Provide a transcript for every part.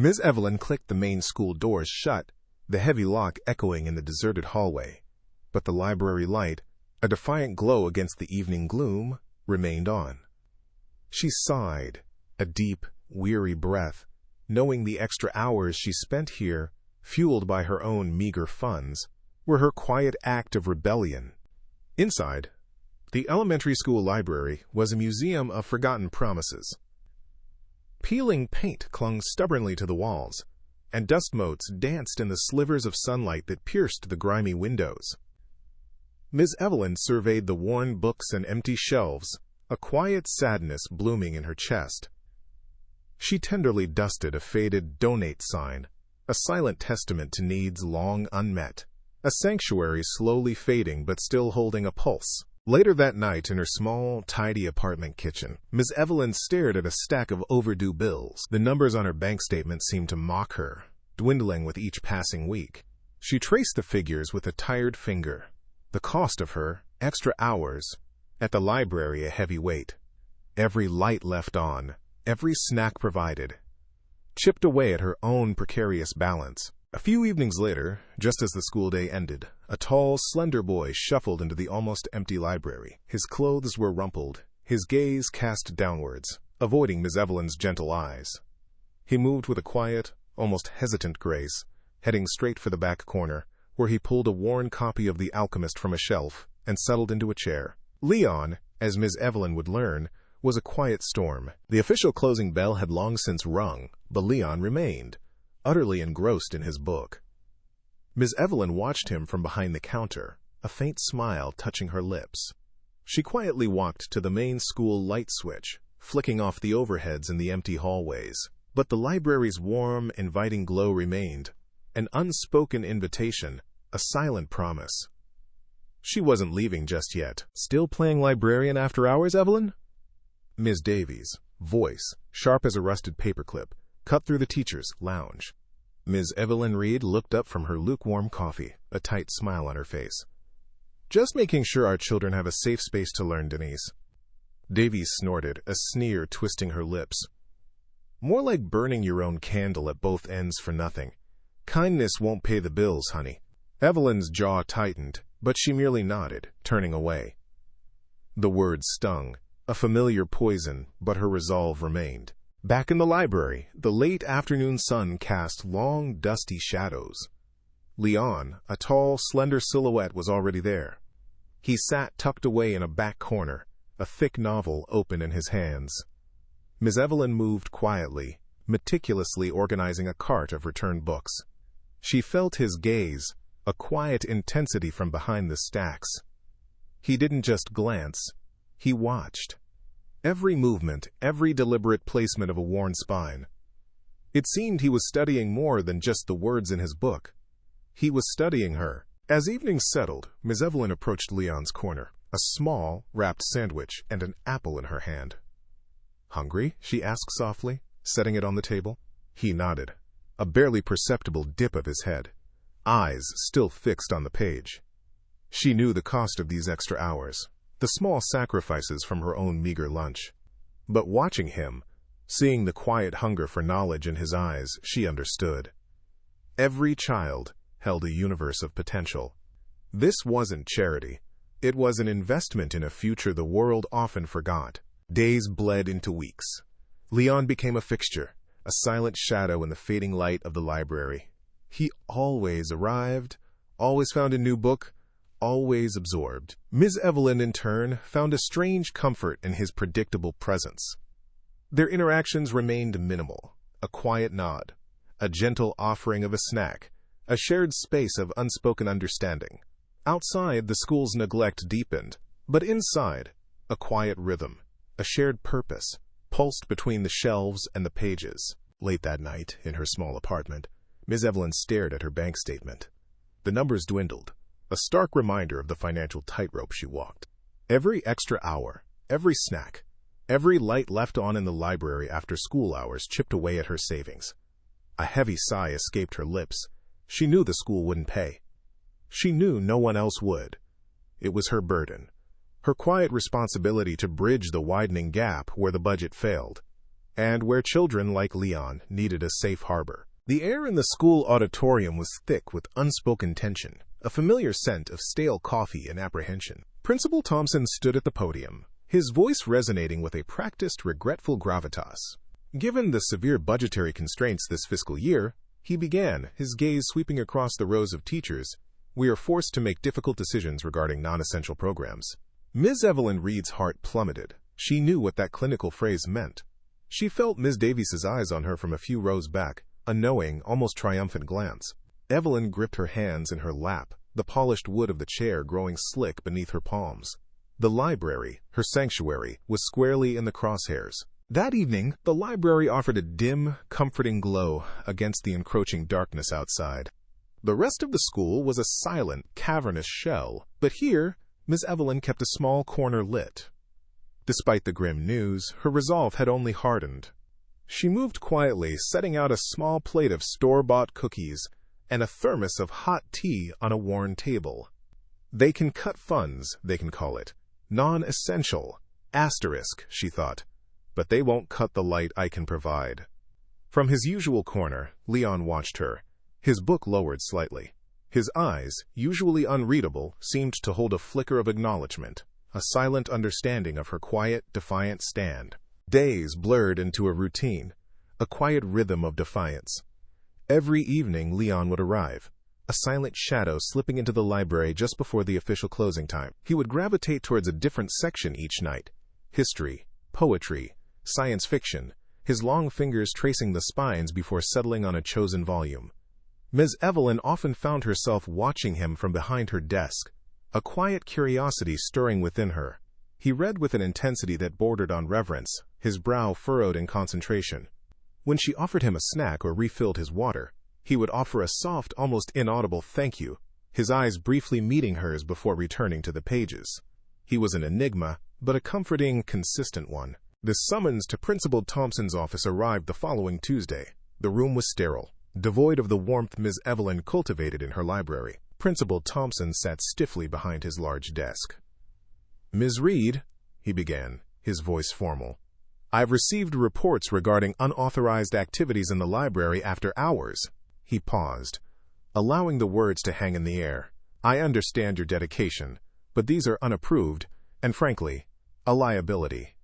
Ms. Evelyn clicked the main school doors shut, the heavy lock echoing in the deserted hallway. But the library light, a defiant glow against the evening gloom, remained on. She sighed, a deep, weary breath, knowing the extra hours she spent here, fueled by her own meager funds, were her quiet act of rebellion. Inside, the elementary school library was a museum of forgotten promises. Peeling paint clung stubbornly to the walls, and dust motes danced in the slivers of sunlight that pierced the grimy windows. Ms. Evelyn surveyed the worn books and empty shelves, a quiet sadness blooming in her chest. She tenderly dusted a faded donate sign, a silent testament to needs long unmet, a sanctuary slowly fading but still holding a pulse. Later that night, in her small, tidy apartment kitchen, Ms. Evelyn stared at a stack of overdue bills. The numbers on her bank statement seemed to mock her, dwindling with each passing week. She traced the figures with a tired finger. The cost of her extra hours at the library a heavy weight. Every light left on, every snack provided, chipped away at her own precarious balance. A few evenings later, just as the school day ended, a tall, slender boy shuffled into the almost empty library. His clothes were rumpled, his gaze cast downwards, avoiding Miss Evelyn's gentle eyes. He moved with a quiet, almost hesitant grace, heading straight for the back corner, where he pulled a worn copy of The Alchemist from a shelf and settled into a chair. Leon, as Miss Evelyn would learn, was a quiet storm. The official closing bell had long since rung, but Leon remained, utterly engrossed in his book. Miss Evelyn watched him from behind the counter, a faint smile touching her lips. She quietly walked to the main school light switch, flicking off the overheads in the empty hallways. But the library's warm, inviting glow remained, an unspoken invitation, a silent promise. She wasn't leaving just yet. "Still playing Librarian after hours, Evelyn?" Ms. Davies' voice, sharp as a rusted paperclip, cut through the teacher's lounge. Ms. Evelyn Reed looked up from her lukewarm coffee, a tight smile on her face. "Just making sure our children have a safe space to learn, Denise." Davies snorted, a sneer twisting her lips. "More like burning your own candle at both ends for nothing. Kindness won't pay the bills, honey." Evelyn's jaw tightened, but she merely nodded, turning away. The words stung, a familiar poison, but her resolve remained. Back in the library, the late afternoon sun cast long, dusty shadows. Leon, a tall, slender silhouette, was already there. He sat tucked away in a back corner, a thick novel open in his hands. Miss Evelyn moved quietly, meticulously organizing a cart of returned books. She felt his gaze, a quiet intensity from behind the stacks. He didn't just glance, he watched. Every movement, every deliberate placement of a worn spine. It seemed he was studying more than just the words in his book. He was studying her. As evening settled, Miss Evelyn approached Leon's corner, a small, wrapped sandwich and an apple in her hand. "Hungry?" she asked softly, setting it on the table. He nodded, a barely perceptible dip of his head, eyes still fixed on the page. She knew the cost of these extra hours, the small sacrifices from her own meager lunch. But watching him, seeing the quiet hunger for knowledge in his eyes, she understood. Every child held a universe of potential. This wasn't charity. It was an investment in a future the world often forgot. Days bled into weeks. Leon became a fixture, a silent shadow in the fading light of the library. He always arrived, always found a new book, always absorbed. Ms. Evelyn, in turn, found a strange comfort in his predictable presence. Their interactions remained minimal, a quiet nod, a gentle offering of a snack, a shared space of unspoken understanding. Outside, the school's neglect deepened, but inside, a quiet rhythm, a shared purpose, pulsed between the shelves and the pages. Late that night, in her small apartment, Ms. Evelyn stared at her bank statement. The numbers dwindled, a stark reminder of the financial tightrope she walked. Every extra hour, every snack, every light left on in the library after school hours chipped away at her savings. A heavy sigh escaped her lips. She knew the school wouldn't pay. She knew no one else would. It was her burden, her quiet responsibility to bridge the widening gap where the budget failed. and where children like Leon needed a safe harbor. The air in the school auditorium was thick with unspoken tension, a familiar scent of stale coffee and apprehension. Principal Thompson stood at the podium, his voice resonating with a practiced, regretful gravitas. Given the severe budgetary constraints this fiscal year, he began, his gaze sweeping across the rows of teachers, we are forced to make difficult decisions regarding non-essential programs. Ms. Evelyn Reed's heart plummeted. She knew what that clinical phrase meant. She felt Ms. Davies' eyes on her from a few rows back, a knowing, almost triumphant glance. Evelyn gripped her hands in her lap, the polished wood of the chair growing slick beneath her palms. The library, her sanctuary, was squarely in the crosshairs. That evening, the library offered a dim, comforting glow against the encroaching darkness outside. The rest of the school was a silent, cavernous shell, but here, Miss Evelyn kept a small corner lit. Despite the grim news, her resolve had only hardened. She moved quietly, setting out a small plate of store-bought cookies and a thermos of hot tea on a worn table. They can cut funds, they can call it. Non-essential. Asterisk, she thought. But they won't cut the light I can provide. From his usual corner, Leon watched her, his book lowered slightly. His eyes, usually unreadable, seemed to hold a flicker of acknowledgement, a silent understanding of her quiet, defiant stand. Days blurred into a routine, a quiet rhythm of defiance. Every evening Leon would arrive, a silent shadow slipping into the library just before the official closing time. He would gravitate towards a different section each night. History, poetry, science fiction, his long fingers tracing the spines before settling on a chosen volume. Ms. Evelyn often found herself watching him from behind her desk, a quiet curiosity stirring within her. He read with an intensity that bordered on reverence, his brow furrowed in concentration. When she offered him a snack or refilled his water, he would offer a soft, almost inaudible thank you, his eyes briefly meeting hers before returning to the pages. He was an enigma, but a comforting, consistent one. The summons to Principal Thompson's office arrived the following Tuesday. The room was sterile, devoid of the warmth Ms. Evelyn cultivated in her library. Principal Thompson sat stiffly behind his large desk. Ms. Reed, he began, his voice formal, I've received reports regarding unauthorized activities in the library after hours. He paused, allowing the words to hang in the air. I understand your dedication, but these are unapproved, and frankly, a liability.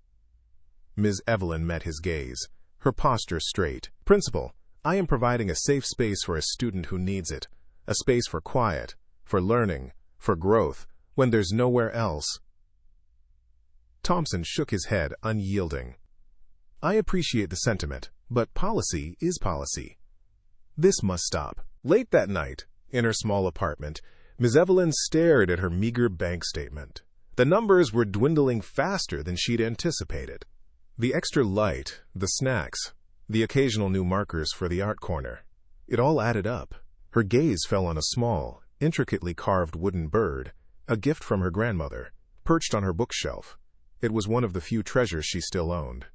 Ms. Evelyn met his gaze, her posture straight. Principal, I am providing a safe space for a student who needs it, a space for quiet, for learning, for growth, when there's nowhere else. Thompson shook his head, unyielding. I appreciate the sentiment, but policy is policy. This must stop. Late that night, in her small apartment, Ms. Evelyn stared at her meager bank statement. The numbers were dwindling faster than she'd anticipated. The extra light, the snacks, the occasional new markers for the art corner. It all added up. Her gaze fell on a small, intricately carved wooden bird, a gift from her grandmother, perched on her bookshelf. It was one of the few treasures she still owned.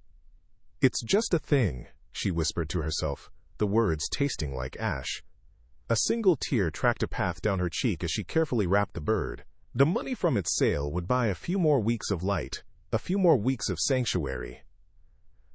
It's just a thing, she whispered to herself, the words tasting like ash. A single tear tracked a path down her cheek as she carefully wrapped the bird. The money from its sale would buy a few more weeks of light, a few more weeks of sanctuary.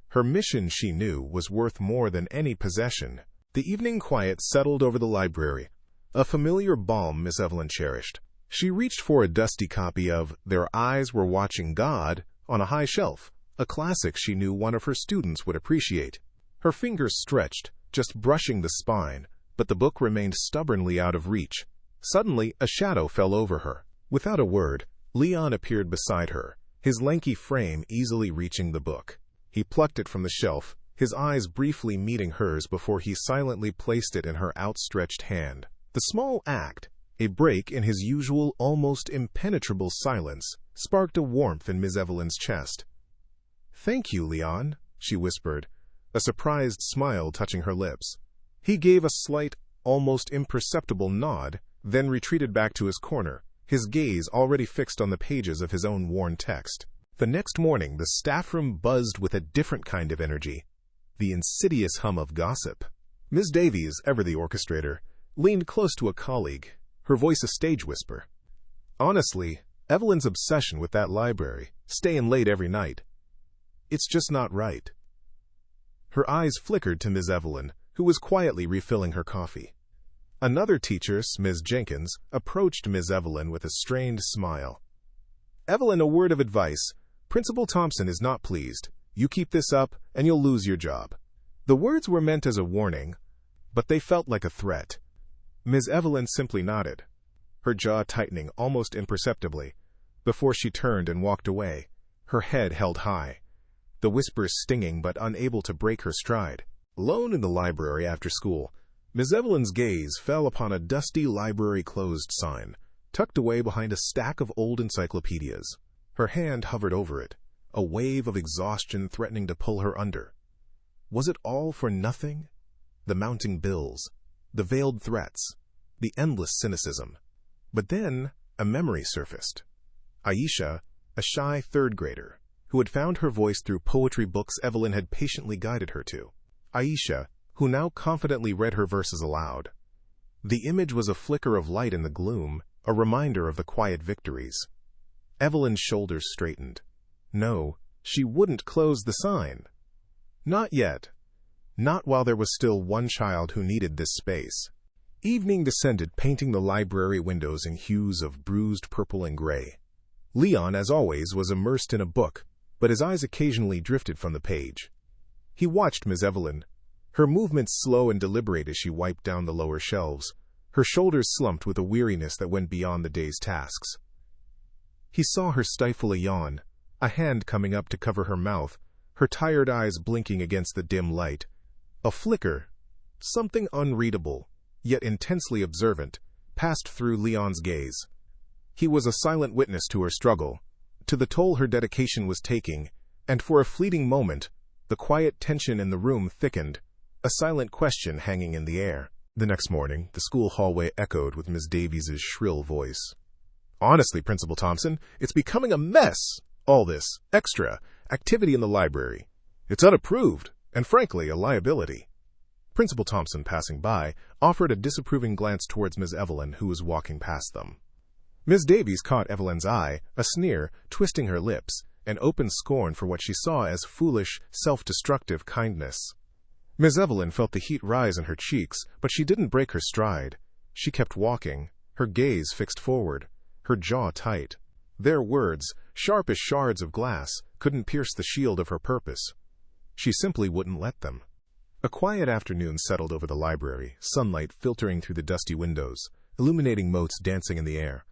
Her mission, she knew, was worth more than any possession. The evening quiet settled over the library, a familiar balm Miss Evelyn cherished. She reached for a dusty copy of Their Eyes Were Watching God on a high shelf, a classic she knew one of her students would appreciate. Her fingers stretched, just brushing the spine, but the book remained stubbornly out of reach. Suddenly, a shadow fell over her. Without a word, Leon appeared beside her, his lanky frame easily reaching the book. He plucked it from the shelf, his eyes briefly meeting hers before he silently placed it in her outstretched hand. The small act, a break in his usual, almost impenetrable silence, sparked a warmth in Miss Evelyn's chest. "Thank you, Leon," she whispered, a surprised smile touching her lips. He gave a slight, almost imperceptible nod, then retreated back to his corner, his gaze already fixed on the pages of his own worn text. The next morning, the staff room buzzed with a different kind of energy, the insidious hum of gossip. Miss Davies, ever the orchestrator, leaned close to a colleague, her voice a stage whisper. Honestly, Evelyn's obsession with that library, staying late every night, it's just not right. Her eyes flickered to Ms. Evelyn, who was quietly refilling her coffee. Another teacher, Ms. Jenkins, approached Ms. Evelyn with a strained smile. "Evelyn, a word of advice. Principal Thompson is not pleased. You keep this up, and you'll lose your job." The words were meant as a warning, but they felt like a threat. Ms. Evelyn simply nodded, her jaw tightening almost imperceptibly, before she turned and walked away, her head held high, the whispers stinging but unable to break her stride. Alone in the library after school, Ms. Evelyn's gaze fell upon a dusty library closed sign, tucked away behind a stack of old encyclopedias. Her hand hovered over it, a wave of exhaustion threatening to pull her under. Was it all for nothing? The mounting bills, the veiled threats, the endless cynicism. But then a memory surfaced. Aisha, a shy third grader, who had found her voice through poetry books Evelyn had patiently guided her to. Aisha, who now confidently read her verses aloud. The image was a flicker of light in the gloom, a reminder of the quiet victories. Evelyn's shoulders straightened. No, she wouldn't close the sign. Not yet. Not while there was still one child who needed this space. Evening descended, painting the library windows in hues of bruised purple and gray. Leon, as always, was immersed in a book, but his eyes occasionally drifted from the page. He watched Ms. Evelyn, her movements slow and deliberate as she wiped down the lower shelves, her shoulders slumped with a weariness that went beyond the day's tasks. He saw her stifle a yawn, a hand coming up to cover her mouth, her tired eyes blinking against the dim light. A flicker, something unreadable, yet intensely observant, passed through Leon's gaze. He was a silent witness to her struggle, to the toll her dedication was taking, and for a fleeting moment, the quiet tension in the room thickened, a silent question hanging in the air. The next morning, the school hallway echoed with Miss Davies' shrill voice. "Honestly, Principal Thompson, it's becoming a mess, all this extra activity in the library. It's unapproved, and frankly, a liability." Principal Thompson, passing by, offered a disapproving glance towards Ms. Evelyn, who was walking past them. Ms. Davies caught Evelyn's eye, a sneer, twisting her lips, an open scorn for what she saw as foolish, self-destructive kindness. Ms. Evelyn felt the heat rise in her cheeks, but she didn't break her stride. She kept walking, her gaze fixed forward, her jaw tight. Their words, sharp as shards of glass, couldn't pierce the shield of her purpose. She simply wouldn't let them. A quiet afternoon settled over the library, sunlight filtering through the dusty windows, illuminating motes dancing in the air.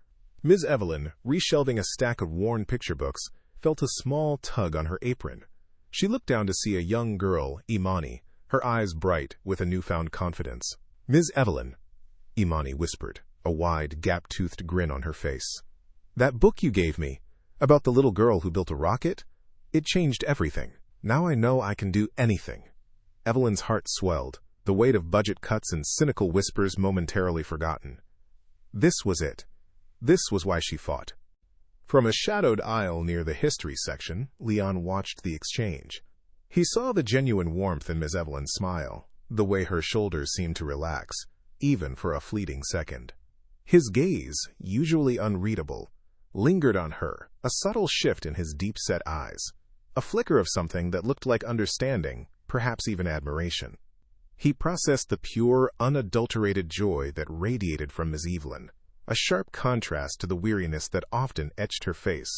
Ms. Evelyn, reshelving a stack of worn picture books, felt a small tug on her apron. She looked down to see a young girl, Imani, her eyes bright with a newfound confidence. "Ms. Evelyn," Imani whispered, a wide, gap-toothed grin on her face. "That book you gave me, about the little girl who built a rocket, it changed everything. Now I know I can do anything." Evelyn's heart swelled, the weight of budget cuts and cynical whispers momentarily forgotten. This was it. This was why she fought. From a shadowed aisle near the history section, Leon watched the exchange. He saw the genuine warmth in Ms. Evelyn's smile, the way her shoulders seemed to relax, even for a fleeting second. His gaze, usually unreadable, lingered on her, a subtle shift in his deep-set eyes, a flicker of something that looked like understanding, perhaps even admiration. He processed the pure, unadulterated joy that radiated from Ms. Evelyn, a sharp contrast to the weariness that often etched her face.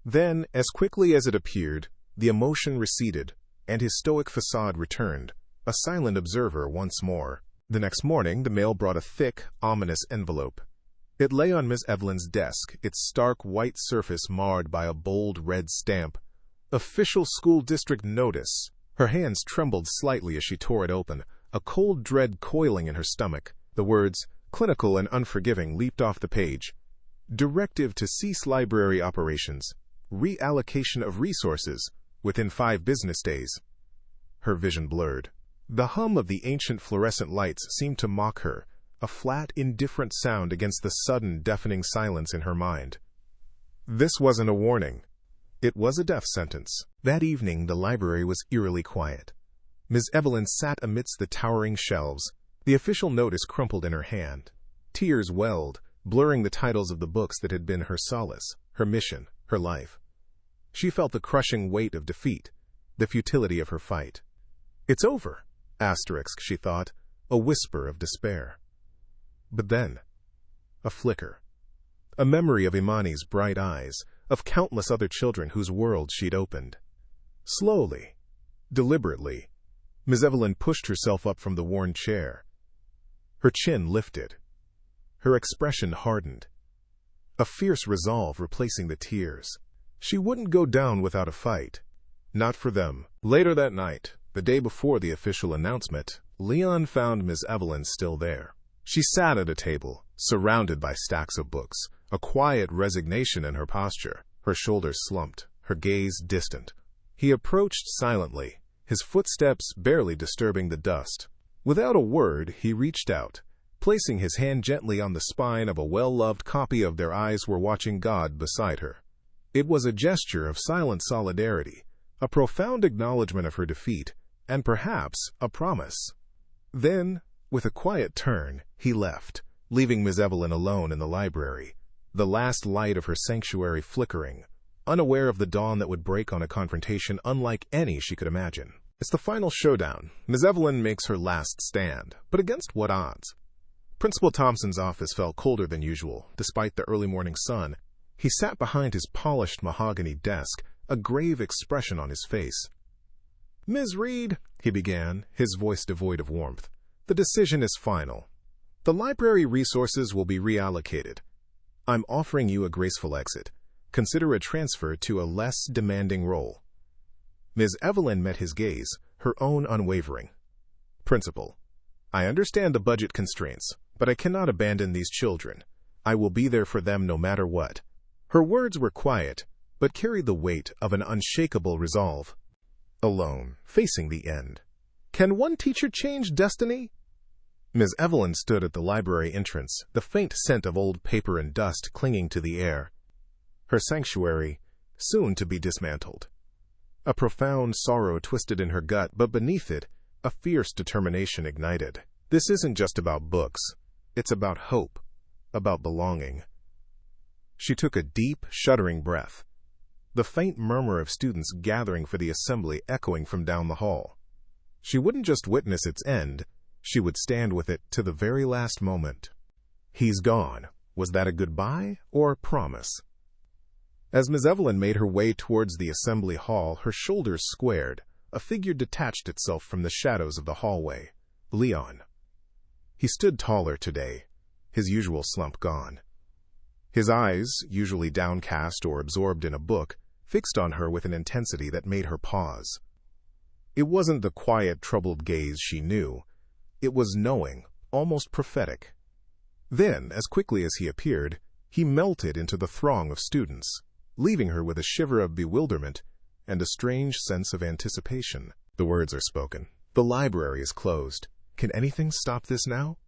Then, as quickly as it appeared, the emotion receded, and his stoic facade returned, a silent observer once more. The next morning, the mail brought a thick, ominous envelope. It lay on Miss Evelyn's desk, its stark white surface marred by a bold red stamp. Official School District Notice. Her hands trembled slightly as she tore it open, a cold dread coiling in her stomach. The words, clinical and unforgiving, leaped off the page. Directive to cease library operations. Reallocation of resources within 5 business days. Her vision blurred. The hum of the ancient fluorescent lights seemed to mock her, a flat, indifferent sound against the sudden, deafening silence in her mind. This wasn't a warning. It was a death sentence. That evening, the library was eerily quiet. Ms. Evelyn sat amidst the towering shelves, the official notice crumpled in her hand. Tears welled, blurring the titles of the books that had been her solace, her mission, her life. She felt the crushing weight of defeat, the futility of her fight. It's over, asterisk, she thought, a whisper of despair. But then, a flicker. A memory of Imani's bright eyes, of countless other children whose worlds she'd opened. Slowly, deliberately, Miss Evelyn pushed herself up from the worn chair. Her chin lifted. Her expression hardened. A fierce resolve replacing the tears. She wouldn't go down without a fight. Not for them. Later that night, the day before the official announcement, Leon found Miss Evelyn still there. She sat at a table, surrounded by stacks of books, a quiet resignation in her posture, her shoulders slumped, her gaze distant. He approached silently, his footsteps barely disturbing the dust. Without a word, he reached out, placing his hand gently on the spine of a well-loved copy of Their Eyes Were Watching God beside her. It was a gesture of silent solidarity, a profound acknowledgement of her defeat, and perhaps a promise. Then, with a quiet turn, he left, leaving Miss Evelyn alone in the library, the last light of her sanctuary flickering, unaware of the dawn that would break on a confrontation unlike any she could imagine. It's the final showdown. Miss Evelyn makes her last stand, but against what odds? Principal Thompson's office felt colder than usual, despite the early morning sun. He sat behind his polished mahogany desk, a grave expression on his face. "Ms. Reed," he began, his voice devoid of warmth, "the decision is final. The library resources will be reallocated. I'm offering you a graceful exit. Consider a transfer to a less demanding role." Ms. Evelyn met his gaze, her own unwavering. "Principal, I understand the budget constraints, but I cannot abandon these children. I will be there for them no matter what." Her words were quiet, but carried the weight of an unshakable resolve. Alone, facing the end. Can one teacher change destiny? Ms. Evelyn stood at the library entrance, the faint scent of old paper and dust clinging to the air. Her sanctuary, soon to be dismantled. A profound sorrow twisted in her gut, but beneath it, a fierce determination ignited. This isn't just about books. It's about hope, about belonging. She took a deep, shuddering breath, the faint murmur of students gathering for the assembly echoing from down the hall. She wouldn't just witness its end, she would stand with it to the very last moment. He's gone. Was that a goodbye or a promise? As Miss Evelyn made her way towards the assembly hall, her shoulders squared, a figure detached itself from the shadows of the hallway. Leon. He stood taller today, his usual slump gone. His eyes, usually downcast or absorbed in a book, fixed on her with an intensity that made her pause. It wasn't the quiet, troubled gaze she knew. It was knowing, almost prophetic. Then, as quickly as he appeared, he melted into the throng of students, leaving her with a shiver of bewilderment and a strange sense of anticipation. The words are spoken. The library is closed. Can anything stop this now?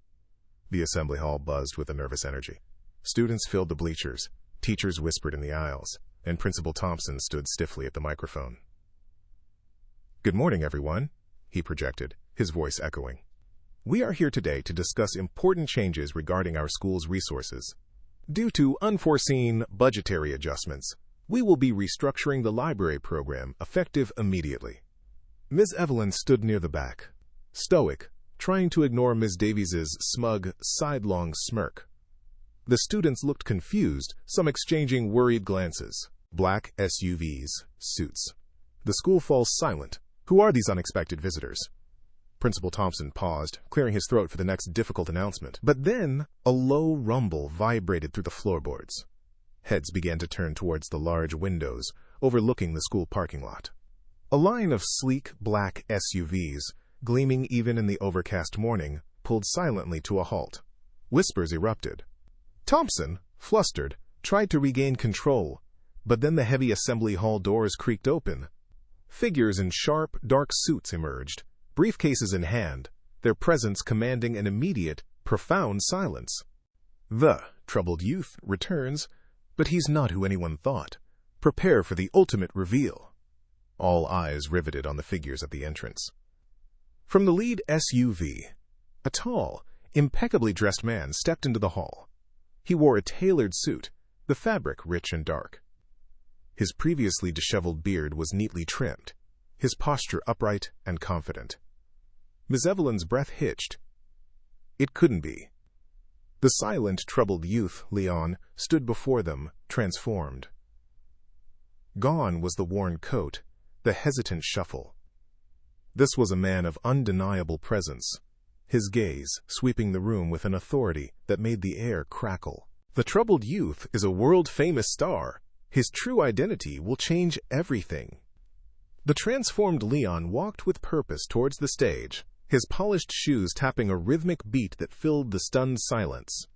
The assembly hall buzzed with a nervous energy. Students filled the bleachers, teachers whispered in the aisles, and Principal Thompson stood stiffly at the microphone. "Good morning, everyone," he projected, his voice echoing. "We are here today to discuss important changes regarding our school's resources. Due to unforeseen budgetary adjustments, we will be restructuring the library program effective immediately." Ms. Evelyn stood near the back, stoic, trying to ignore Ms. Davies's smug, sidelong smirk. The students looked confused, some exchanging worried glances. Black SUVs, suits. The school falls silent. Who are these unexpected visitors? Principal Thompson paused, clearing his throat for the next difficult announcement. But then, a low rumble vibrated through the floorboards. Heads began to turn towards the large windows, overlooking the school parking lot. A line of sleek, black SUVs, gleaming even in the overcast morning, pulled silently to a halt. Whispers erupted. Thompson, flustered, tried to regain control, but then the heavy assembly hall doors creaked open. Figures in sharp, dark suits emerged, briefcases in hand, their presence commanding an immediate, profound silence. The troubled youth returns, but he's not who anyone thought. Prepare for the ultimate reveal. All eyes riveted on the figures at the entrance. From the lead SUV, a tall, impeccably dressed man stepped into the hall. He wore a tailored suit, the fabric rich and dark. His previously disheveled beard was neatly trimmed, his posture upright and confident. Miss Evelyn's breath hitched. It couldn't be. The silent, troubled youth, Leon, stood before them, transformed. Gone was the worn coat, the hesitant shuffle. This was a man of undeniable presence, his gaze sweeping the room with an authority that made the air crackle. The troubled youth is a world-famous star. His true identity will change everything. The transformed Leon walked with purpose towards the stage, his polished shoes tapping a rhythmic beat that filled the stunned silence.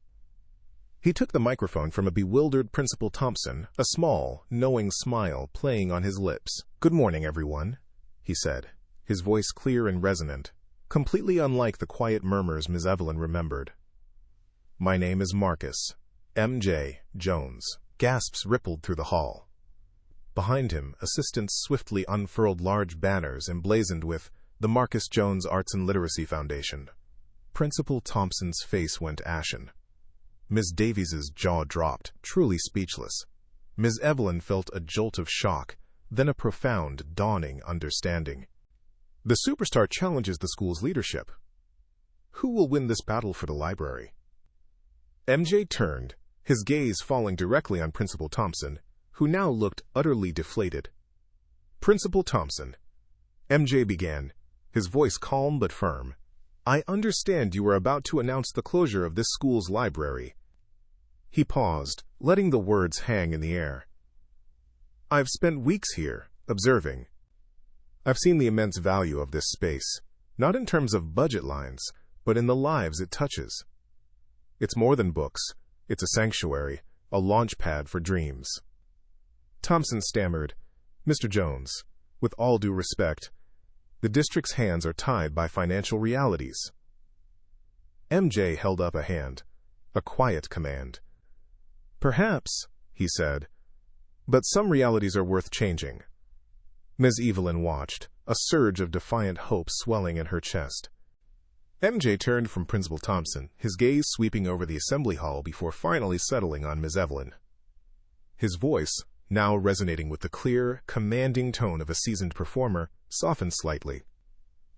He took the microphone from a bewildered Principal Thompson, a small, knowing smile playing on his lips. "Good morning, everyone," he said, his voice clear and resonant, completely unlike the quiet murmurs Miss Evelyn remembered. "My name is Marcus, M.J. Jones." Gasps rippled through the hall. Behind him, assistants swiftly unfurled large banners emblazoned with the Marcus Jones Arts and Literacy Foundation. Principal Thompson's face went ashen. Miss Davies's jaw dropped, truly speechless. Miss Evelyn felt a jolt of shock, then a profound, dawning understanding. The superstar challenges the school's leadership. Who will win this battle for the library? MJ turned, his gaze falling directly on Principal Thompson, who now looked utterly deflated. "Principal Thompson," MJ began, his voice calm but firm, "I understand you are about to announce the closure of this school's library." He paused, letting the words hang in the air. "I've spent weeks here, observing. I've seen the immense value of this space, not in terms of budget lines, but in the lives it touches. It's more than books. It's a sanctuary, a launch pad for dreams." Thompson stammered, "Mr. Jones, with all due respect, the district's hands are tied by financial realities." MJ held up a hand, a quiet command. "Perhaps," he said, "but some realities are worth changing." Ms. Evelyn watched, a surge of defiant hope swelling in her chest. MJ turned from Principal Thompson, his gaze sweeping over the assembly hall before finally settling on Miss Evelyn. His voice, now resonating with the clear, commanding tone of a seasoned performer, softened slightly.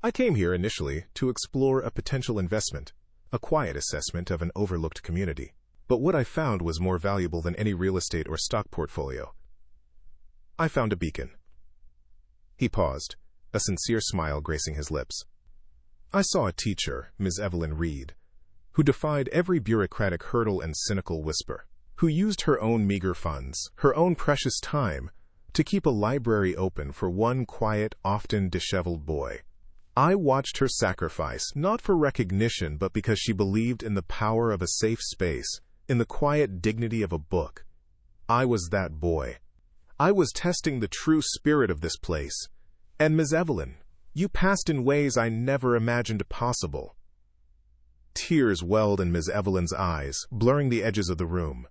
"I came here initially to explore a potential investment, a quiet assessment of an overlooked community. But what I found was more valuable than any real estate or stock portfolio. I found a beacon." He paused, a sincere smile gracing his lips. "I saw a teacher, Ms. Evelyn Reed, who defied every bureaucratic hurdle and cynical whisper, who used her own meager funds, her own precious time, to keep a library open for one quiet, often disheveled boy. I watched her sacrifice, not for recognition, but because she believed in the power of a safe space, in the quiet dignity of a book. I was that boy. I was testing the true spirit of this place. And Ms. Evelyn, you passed in ways I never imagined possible." Tears welled in Ms. Evelyn's eyes, blurring the edges of the room.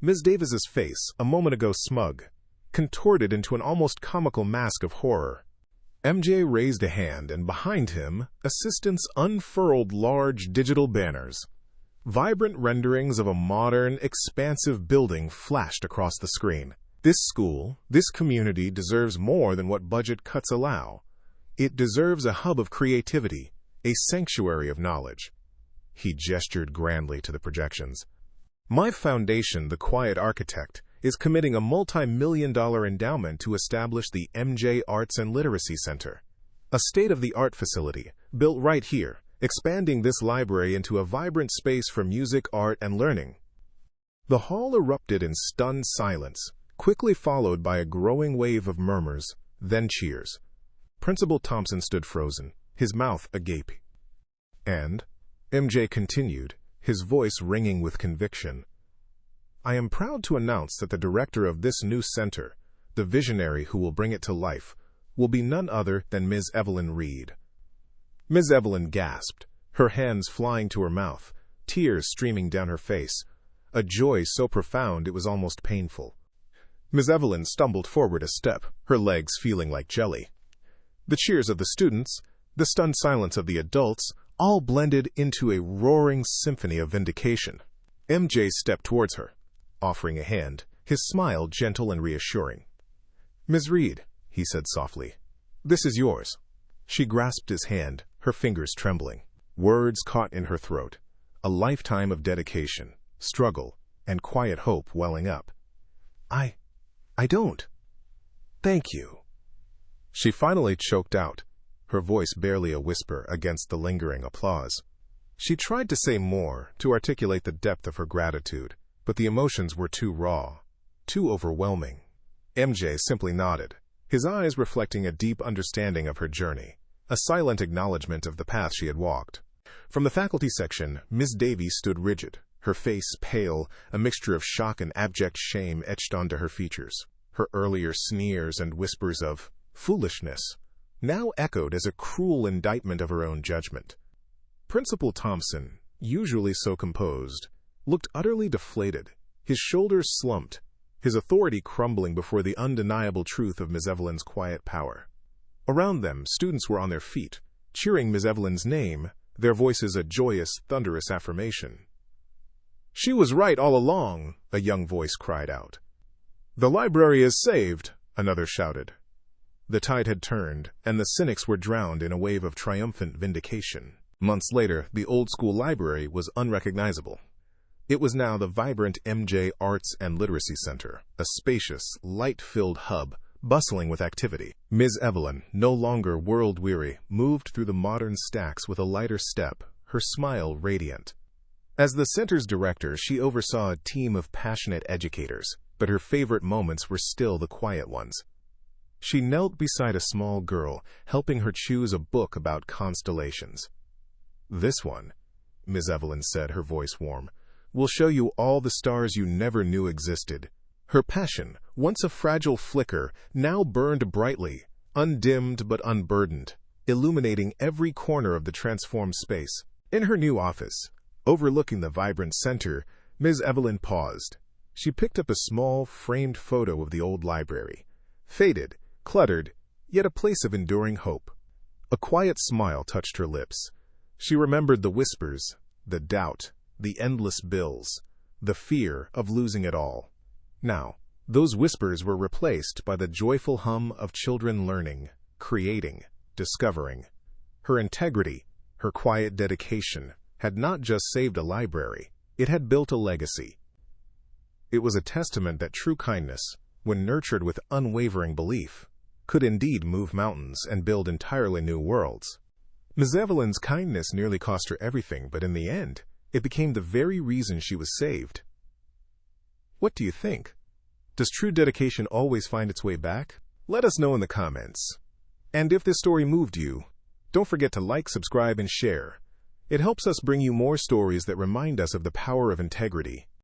Ms. Davies's face, a moment ago smug, contorted into an almost comical mask of horror. MJ raised a hand, and behind him, assistants unfurled large digital banners. Vibrant renderings of a modern, expansive building flashed across the screen. This school, this community deserves more than what budget cuts allow. It deserves a hub of creativity, a sanctuary of knowledge. He gestured grandly to the projections. "My foundation, the Quiet Architect, is committing a multi-million-dollar endowment to establish the MJ Arts and Literacy Center, a state-of-the-art facility built right here, expanding this library into a vibrant space for music, art, and learning." The hall erupted in stunned silence, quickly followed by a growing wave of murmurs, then cheers. Principal Thompson stood frozen, his mouth agape. And MJ continued, his voice ringing with conviction, "I am proud to announce that the director of this new center, the visionary who will bring it to life, will be none other than Ms. Evelyn Reed." Ms. Evelyn gasped, her hands flying to her mouth, tears streaming down her face, a joy so profound it was almost painful. Ms. Evelyn stumbled forward a step, her legs feeling like jelly. The cheers of the students, the stunned silence of the adults, all blended into a roaring symphony of vindication. MJ stepped towards her, offering a hand, his smile gentle and reassuring. "Ms. Reed," he said softly, "this is yours." She grasped his hand, her fingers trembling. Words caught in her throat. A lifetime of dedication, struggle, and quiet hope welling up. I don't. Thank you. She finally choked out, her voice barely a whisper against the lingering applause. She tried to say more, to articulate the depth of her gratitude, but the emotions were too raw, too overwhelming. MJ simply nodded, his eyes reflecting a deep understanding of her journey, a silent acknowledgement of the path she had walked. From the faculty section, Miss Davies stood rigid, her face pale, a mixture of shock and abject shame etched onto her features. Her earlier sneers and whispers of foolishness now echoed as a cruel indictment of her own judgment. Principal Thompson, usually so composed, looked utterly deflated, his shoulders slumped, his authority crumbling before the undeniable truth of Miss Evelyn's quiet power. Around them, students were on their feet, cheering Miss Evelyn's name, their voices a joyous, thunderous affirmation. "She was right all along," a young voice cried out. "The library is saved," another shouted. The tide had turned, and the cynics were drowned in a wave of triumphant vindication. Months later, the old-school library was unrecognizable. It was now the vibrant MJ Arts and Literacy Center, a spacious, light-filled hub, bustling with activity. Ms. Evelyn, no longer world-weary, moved through the modern stacks with a lighter step, her smile radiant. As the center's director, she oversaw a team of passionate educators, but her favorite moments were still the quiet ones. She knelt beside a small girl, helping her choose a book about constellations. "This one," Ms. Evelyn said, her voice warm, "will show you all the stars you never knew existed." Her passion, once a fragile flicker, now burned brightly, undimmed but unburdened, illuminating every corner of the transformed space. In her new office, overlooking the vibrant center, Ms. Evelyn paused. She picked up a small, framed photo of the old library. Faded, cluttered, yet a place of enduring hope. A quiet smile touched her lips. She remembered the whispers, the doubt, the endless bills, the fear of losing it all. Now, those whispers were replaced by the joyful hum of children learning, creating, discovering. Her integrity, her quiet dedication, had not just saved a library, it had built a legacy. It was a testament that true kindness, when nurtured with unwavering belief, could indeed move mountains and build entirely new worlds. Ms. Evelyn's kindness nearly cost her everything, but in the end, it became the very reason she was saved. What do you think? Does true dedication always find its way back? Let us know in the comments. And if this story moved you, don't forget to like, subscribe, and share. It helps us bring you more stories that remind us of the power of integrity.